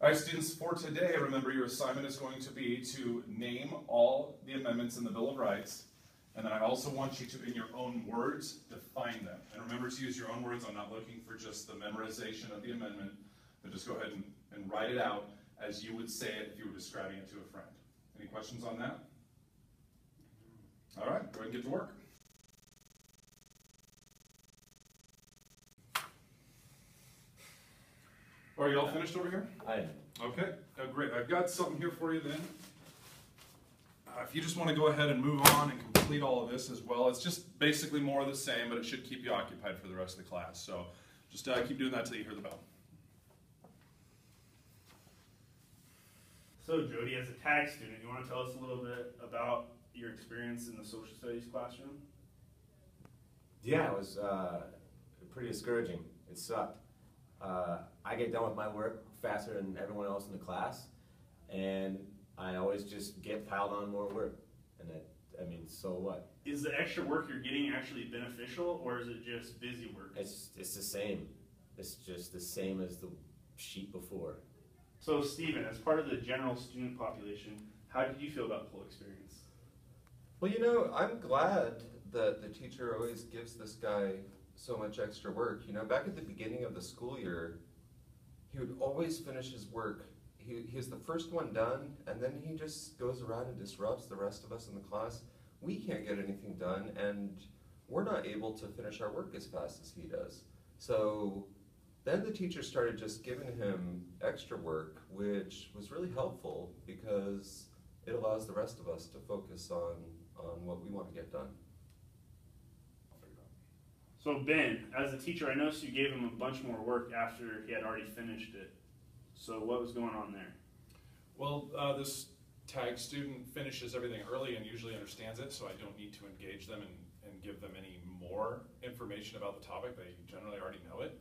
All right, students, for today, remember your assignment is going to be to name all the amendments in the Bill of Rights, and then I also want you to, in your own words, define them. And remember to use your own words. I'm not looking for just the memorization of the amendment, but just go ahead and write it out as you would say it if you were describing it to a friend. Any questions on that? All right, go ahead and get to work. Are you all finished over here? I am. Okay, great. I've got something here for you then. If you just want to go ahead and move on and complete all of this as well, it's just basically more of the same, but it should keep you occupied for the rest of the class. So just keep doing that till you hear the bell. So Jody, as a TAG student, you want to tell us a little bit about your experience in the social studies classroom? Yeah, it was pretty discouraging. It sucked. I get done with my work faster than everyone else in the class, and I always just get piled on more work. And I mean, so what? Is the extra work you're getting actually beneficial, or is it just busy work? It's the same. It's just the same as the sheet before. So Stephen, as part of the general student population, how did you feel about the whole experience? Well, you know, I'm glad that the teacher always gives this guy so much extra work. You know, back at the beginning of the school year, he would always finish his work. He was the first one done, and then he just goes around and disrupts the rest of us in the class. We can't get anything done, and we're not able to finish our work as fast as he does. So then the teacher started just giving him extra work, which was really helpful because it allows the rest of us to focus on what we want to get done. So Ben, as a teacher, I noticed you gave him a bunch more work after he had already finished it. So what was going on there? Well, this TAG student finishes everything early and usually understands it, so I don't need to engage them and give them any more information about the topic. They generally already know it.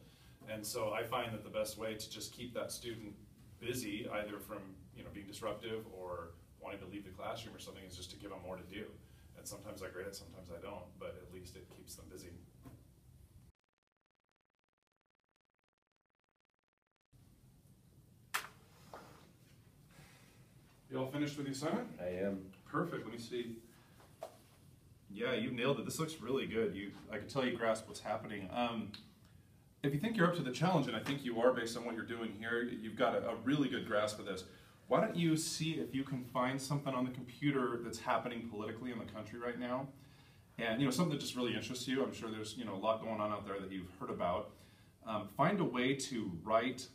And so I find that the best way to just keep that student busy, either from being disruptive or wanting to leave the classroom or something, is just to give them more to do. And sometimes I grade it, sometimes I don't, but at least it keeps them busy. You all finished with the assignment? I am. Perfect. Let me see. Yeah, you nailed it. This looks really good. I can tell you grasp what's happening. If you think you're up to the challenge, and I think you are based on what you're doing here, you've got a really good grasp of this. Why don't you see if you can find something on the computer that's happening politically in the country right now, and something that just really interests you. I'm sure there's a lot going on out there that you've heard about. Find a way to write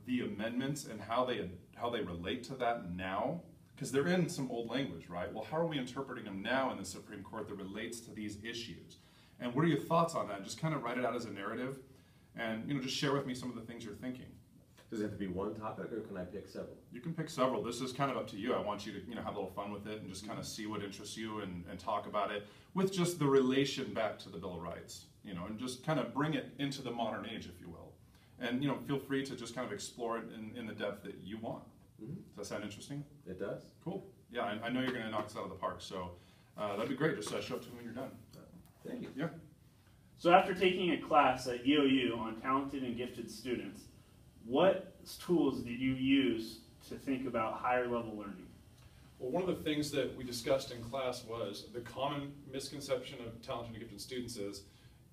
the amendments and how they relate to that now, because they're in some old language, right? Well, how are we interpreting them now in the Supreme Court that relates to these issues? And what are your thoughts on that? Just kind of write it out as a narrative, and just share with me some of the things you're thinking. Does it have to be one topic, or can I pick several? You can pick several. This is kind of up to you. I want you to have a little fun with it and just kind of see what interests you and talk about it with just the relation back to the Bill of Rights, and just kind of bring it into the modern age, if you will. And feel free to just kind of explore it in the depth that you want. Mm-hmm. Does that sound interesting? It does. Cool. Yeah, I know you're going to knock us out of the park, so that'd be great. Just show up to me when you're done. Thank you. Yeah. So after taking a class at EOU on talented and gifted students, what tools did you use to think about higher level learning? Well, one of the things that we discussed in class was the common misconception of talented and gifted students is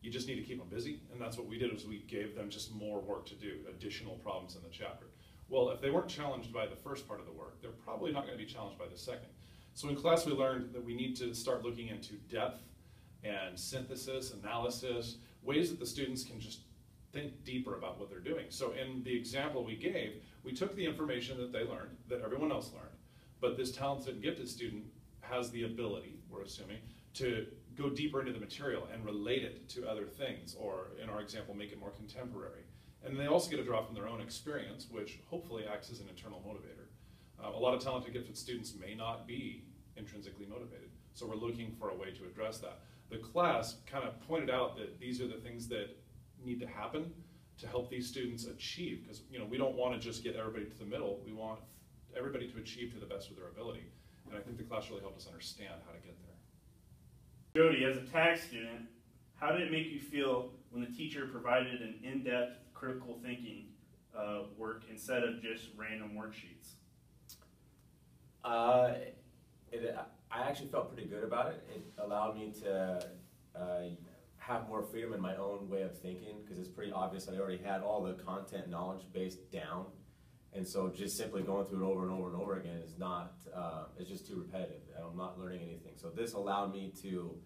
you just need to keep them busy, and that's what we did. Was we gave them just more work to do, additional problems in the chapter. Well, if they weren't challenged by the first part of the work, they're probably not going to be challenged by the second. So in class we learned that we need to start looking into depth and synthesis, analysis, ways that the students can just think deeper about what they're doing. So in the example we gave, we took the information that they learned, that everyone else learned, but this talented and gifted student has the ability, we're assuming, to go deeper into the material and relate it to other things, or in our example, make it more contemporary. And they also get to draw from their own experience, which hopefully acts as an internal motivator. A lot of talented, gifted students may not be intrinsically motivated, so we're looking for a way to address that. The class kind of pointed out that these are the things that need to happen to help these students achieve, because we don't want to just get everybody to the middle. We want everybody to achieve to the best of their ability, and I think the class really helped us understand how to get there. Jody, as a TAG student, how did it make you feel when the teacher provided an in-depth critical thinking work instead of just random worksheets? I actually felt pretty good about it. It allowed me to have more freedom in my own way of thinking, because it's pretty obvious that I already had all the content knowledge base down. And so just simply going through it over and over and over again is not, it's just too repetitive. I'm not learning anything. So this allowed me to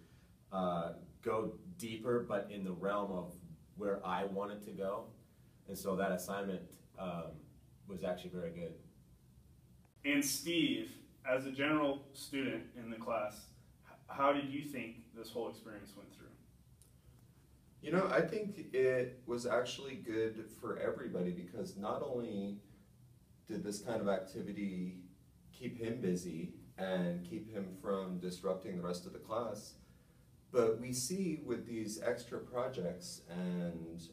go deeper, but in the realm of where I wanted to go. And so that assignment was actually very good. And Steve, as a general student in the class, how did you think this whole experience went through? You know, I think it was actually good for everybody, because not only did this kind of activity keep him busy and keep him from disrupting the rest of the class, but we see with these extra projects and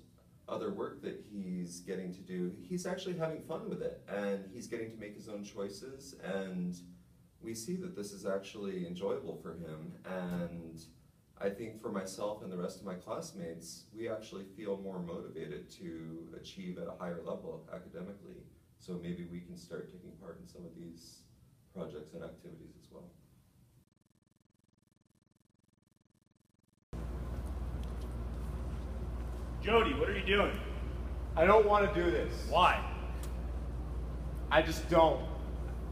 other work that he's getting to do, he's actually having fun with it, and he's getting to make his own choices, and we see that this is actually enjoyable for him. And I think for myself and the rest of my classmates, we actually feel more motivated to achieve at a higher level academically. So maybe we can start taking part in some of these projects and activities as well. Jody, what are you doing? I don't want to do this. Why? I just don't.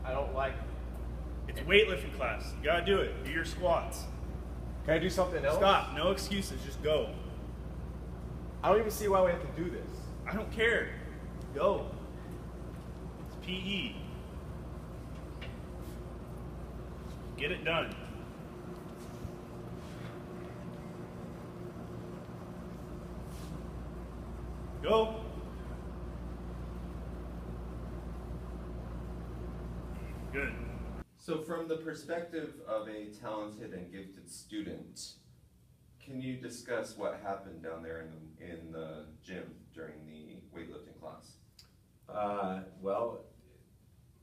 I don't like it. It's weightlifting class. You gotta do it. Do your squats. Can I do something else? Stop. No excuses. Just go. I don't even see why we have to do this. I don't care. Go. It's PE. Get it done. Go. Good. So from the perspective of a talented and gifted student, can you discuss what happened down there in the gym during the weightlifting class? Well,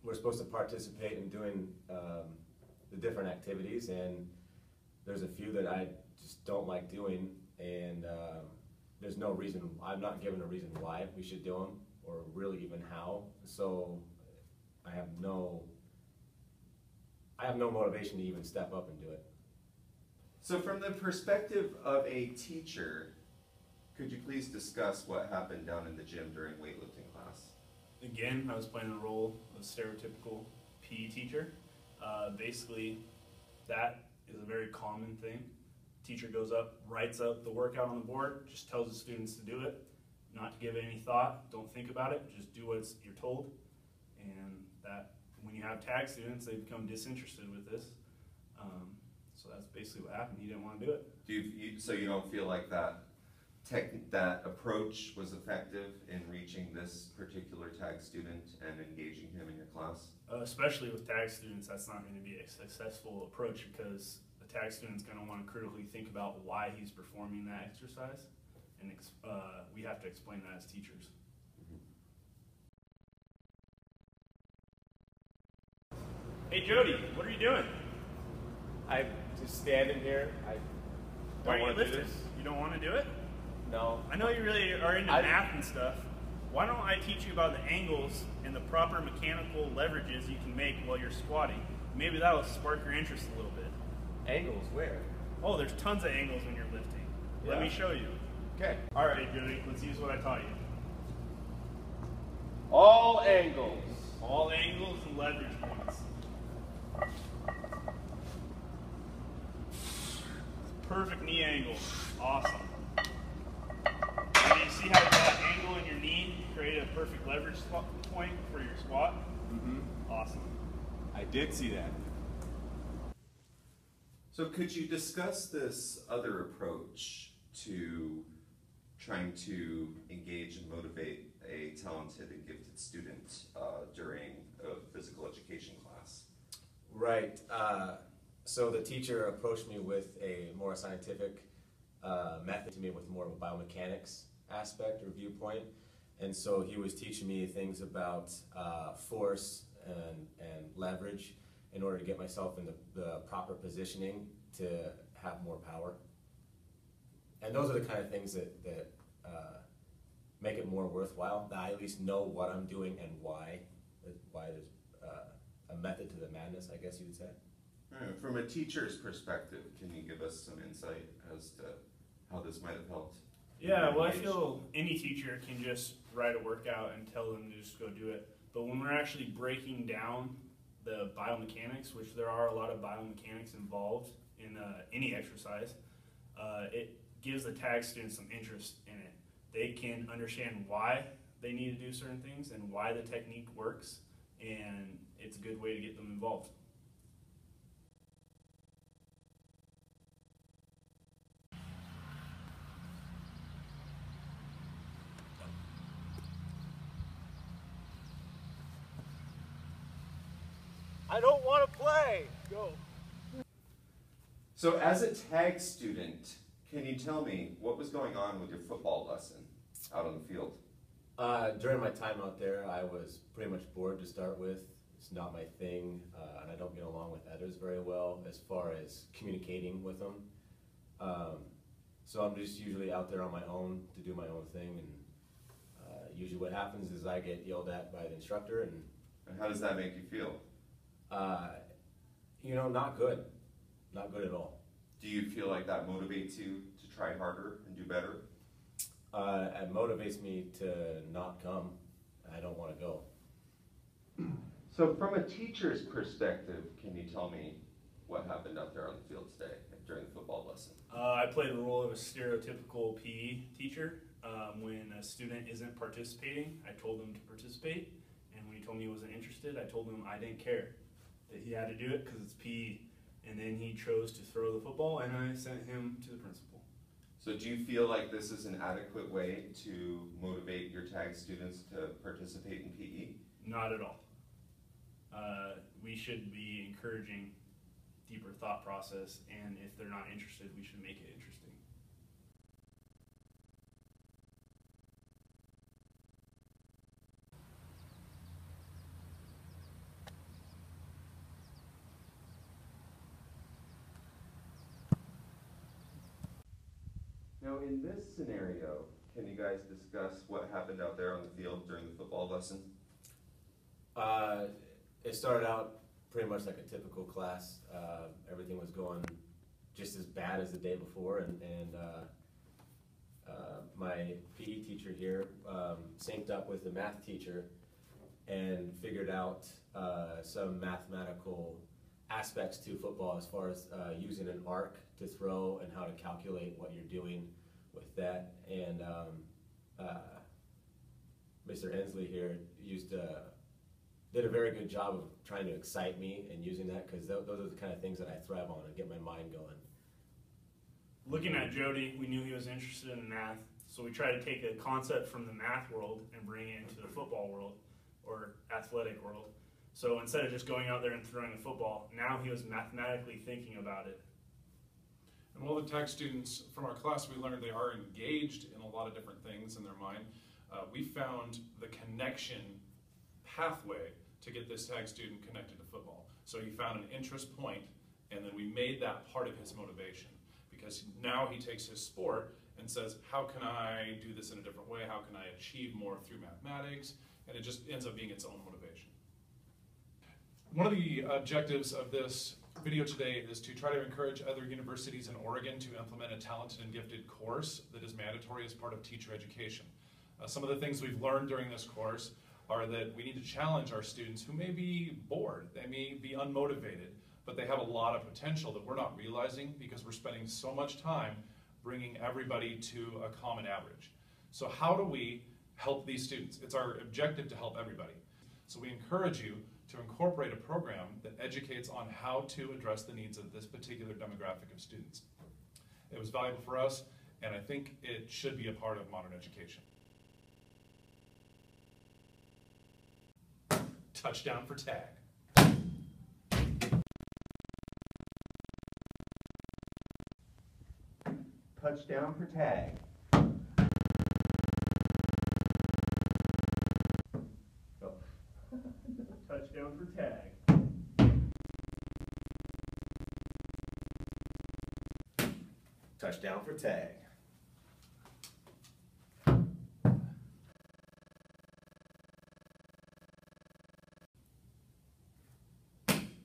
we're supposed to participate in doing the different activities, and there's a few that I just don't like doing, and there's no reason, I'm not given a reason why we should do them, or really even how, so I have no motivation to even step up and do it. So from the perspective of a teacher, could you please discuss what happened down in the gym during weightlifting class? Again, I was playing the role of a stereotypical PE teacher. Basically, that is a very common thing. Teacher goes up, writes up the workout on the board, just tells the students to do it, not to give it any thought, don't think about it, just do what you're told. And that, when you have tag students, they become disinterested with this. So that's basically what happened. He didn't want to do it. So you don't feel like that approach was effective in reaching this particular tag student and engaging him in your class? Especially with tag students, that's not going to be a successful approach, because the tag student's going to want to critically think about why he's performing that exercise, and we have to explain that as teachers. Hey Jody, what are you doing? I'm just standing here. I Why don't are you want to do lifting? this. You don't want to do it? No. I know you really are into math and stuff. Why don't I teach you about the angles and the proper mechanical leverages you can make while you're squatting? Maybe that'll spark your interest a little bit. Angles? Where? Oh, there's tons of angles when you're lifting. Let me show you. Okay. All right, Jody, let's use what I taught you. All angles. All angles and leverage points. Perfect knee angle. Awesome. And you see how that angle in your knee created a perfect leverage point for your squat? Mm-hmm. Awesome. I did see that. So could you discuss this other approach to trying to engage and motivate a talented and gifted student during a physical education class? Right. So the teacher approached me with a more scientific method to me, with more of a biomechanics aspect or viewpoint. And so he was teaching me things about force and leverage in order to get myself in the proper positioning to have more power. And those are the kind of things that make it more worthwhile, that I at least know what I'm doing and why there's a method to the madness, I guess you would say. From a teacher's perspective, can you give us some insight as to how this might have helped? Yeah, well, I feel any teacher can just write a workout and tell them to just go do it. But when we're actually breaking down the biomechanics, which there are a lot of biomechanics involved in any exercise, it gives the tag students some interest in it. They can understand why they need to do certain things and why the technique works, and it's a good way to get them involved. I don't want to play. Go. So as a tag student, can you tell me what was going on with your football lesson out on the field? During my time out there, I was pretty much bored to start with. It's not my thing, and I don't get along with others very well as far as communicating with them. So I'm just usually out there on my own to do my own thing, and usually what happens is I get yelled at by the instructor. And how does that make you feel? You know, not good. Not good at all. Do you feel like that motivates you to try harder and do better? It motivates me to not come. I don't want to go. So from a teacher's perspective, can you tell me what happened out there on the field today during the football lesson? I played the role of a stereotypical PE teacher. When a student isn't participating, I told them to participate. And when he told me he wasn't interested, I told him I didn't care, that he had to do it because it's PE. And then he chose to throw the football, and I sent him to the principal. So do you feel like this is an adequate way to motivate your tag students to participate in PE? Not at all. We should be encouraging deeper thought process, and if they're not interested, we should make it interesting. Now in this scenario, can you guys discuss what happened out there on the field during the football lesson? It started out pretty much like a typical class. Everything was going just as bad as the day before, and my PE teacher here synced up with the math teacher and figured out some mathematical aspects to football as far as using an arc to throw and how to calculate what you're doing with that. And Mr. Ensley here did a very good job of trying to excite me and using that, because those are the kind of things that I thrive on and get my mind going. Looking at Jody, we knew he was interested in math, so we tried to take a concept from the math world and bring it into the football world or athletic world. So instead of just going out there and throwing the football, now he was mathematically thinking about it. And while the tag students from our class, we learned they are engaged in a lot of different things in their mind, we found the connection pathway to get this tag student connected to football. So he found an interest point, and then we made that part of his motivation, because now he takes his sport and says, how can I do this in a different way? How can I achieve more through mathematics? And it just ends up being its own motivation. One of the objectives of this video today is to try to encourage other universities in Oregon to implement a talented and gifted course that is mandatory as part of teacher education. Some of the things we've learned during this course are that we need to challenge our students who may be bored, they may be unmotivated, but they have a lot of potential that we're not realizing because we're spending so much time bringing everybody to a common average. So how do we help these students? It's our objective to help everybody. So we encourage you to incorporate a program that educates on how to address the needs of this particular demographic of students. It was valuable for us, and I think it should be a part of modern education. Touchdown for tag. Touchdown for tag. Touchdown for tag. Touchdown for tag.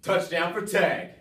Touchdown for tag.